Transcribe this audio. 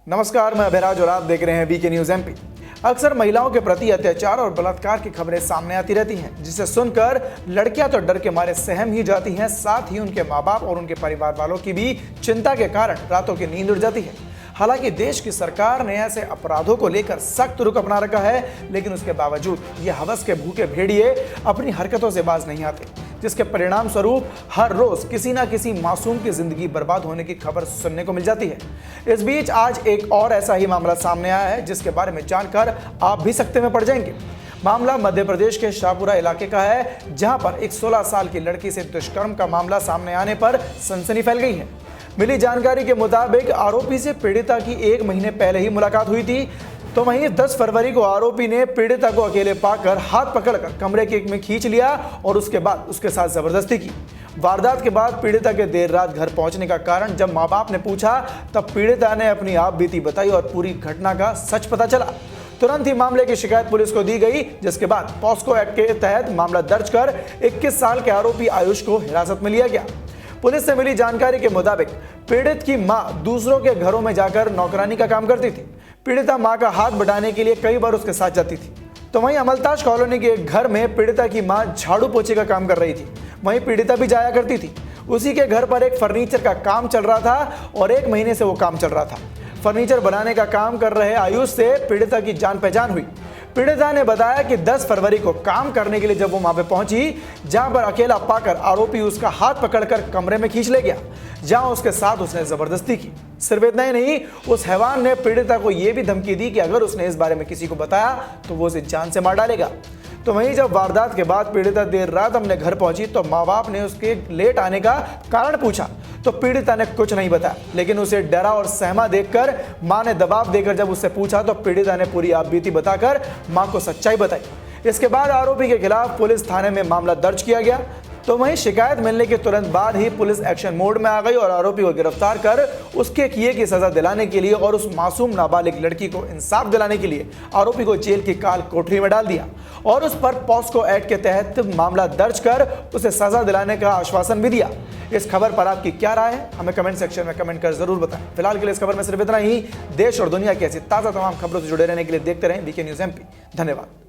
नमस्कार, मैं अभिराज और आप देख रहे हैं वीके न्यूज एमपी। अक्सर महिलाओं के प्रति अत्याचार और बलात्कार की खबरें सामने आती रहती हैं, जिसे सुनकर लड़कियां तो डर के मारे सहम ही जाती हैं, साथ ही उनके माँ बाप और उनके परिवार वालों की भी चिंता के कारण रातों की नींद उड़ जाती है। हालांकि देश की सरकार ने ऐसे अपराधों को लेकर सख्त रुख अपना रखा है, लेकिन उसके बावजूद ये हवस के भूखे भेड़िए अपनी हरकतों से बाज नहीं आते, जिसके परिणाम स्वरूप हर रोज किसी ना किसी मासूम की जिंदगी बर्बाद होने की खबर सुनने को मिल जाती है। इस बीच आज एक और ऐसा ही मामला सामने आया है, जिसके बारे में जानकर आप भी सकते में पड़ जाएंगे। मामला मध्य प्रदेश के शाहपुरा इलाके का है, जहां पर एक 16 साल की लड़की से दुष्कर्म का मामला सामने आने पर सनसनी फैल गई है। मिली जानकारी के मुताबिक आरोपी से पीड़िता की 1 महीने पहले ही मुलाकात हुई थी। तो वहीं 10 फरवरी को आरोपी ने पीड़िता को अकेले पाकर हाथ पकड़कर कमरे के में खींच लिया और उसके बाद उसके साथ जबरदस्ती की। वारदात के बाद पीड़िता के देर रात घर पहुंचने का कारण जब मां बाप ने पूछा, तब पीड़िता ने अपनी आप बीती बताई और पूरी घटना का सच पता चला। तुरंत ही मामले की शिकायत पुलिस को दी गई, जिसके बाद पॉस्को एक्ट के तहत मामला दर्ज कर 21 साल के आरोपी आयुष को हिरासत में लिया गया। पुलिस से मिली जानकारी के मुताबिक पीड़ित की मां दूसरों के घरों में जाकर नौकरानी का काम करती थी। पीड़िता मां का हाथ बटाने के लिए कई बार उसके साथ जाती थी। तो वहीं अमलताज कॉलोनी के एक घर में पीड़िता की मां झाड़ू पोछे का काम कर रही थी। वहीं पीड़िता भी जाया करती थी। उसी के घर पर एक फर्नीचर का काम चल रहा था और 1 महीने से वो काम चल रहा था। फर्नीचर बनाने का काम कर रहे आयुष से पीड़िता की जान पहचान हुई। पीड़िता ने बताया कि 10 फरवरी को काम करने के लिए जब वो वहां पे पहुंची, जहां पर अकेला पाकर आरोपी उसका हाथ पकड़कर कमरे में खींच ले गया, जहां उसके साथ उसने जबरदस्ती की। सिर्फ इतना ही नहीं, उस हैवान ने पीड़िता को यह भी धमकी दी कि अगर उसने इस बारे में किसी को बताया तो वो उसे जान से मार डालेगा। तो वहीं जब वारदात के बाद पीड़िता देर रात अपने घर पहुंची तो माँ बाप ने उसके लेट आने का कारण पूछा, तो पीड़िता ने कुछ नहीं बताया। लेकिन उसे डरा और सहमा देखकर मां ने दबाव देकर जब उससे पूछा तो पीड़िता ने पूरी आपबीती बताकर मां को सच्चाई बताई। इसके बाद आरोपी के खिलाफ पुलिस थाने में मामला दर्ज किया गया। तो वहीं शिकायत मिलने के तुरंत बाद ही पुलिस एक्शन मोड में आ गई और आरोपी को गिरफ्तार कर उसके किए की सजा दिलाने के लिए और उस मासूम नाबालिग लड़की को इंसाफ दिलाने के लिए आरोपी को जेल की काल कोठरी में डाल दिया और उस पर पॉस्को एक्ट के तहत मामला दर्ज कर उसे सजा दिलाने का आश्वासन भी दिया। इस खबर पर आपकी क्या राय है, हमें कमेंट सेक्शन में कमेंट कर जरूर बताएं। फिलहाल के लिए इस खबर में सिर्फ इतना ही। देश और दुनिया की ऐसी ताज़ा तमाम खबरों से जुड़े रहने के लिए देखते रहें वीके न्यूज एमपी। धन्यवाद।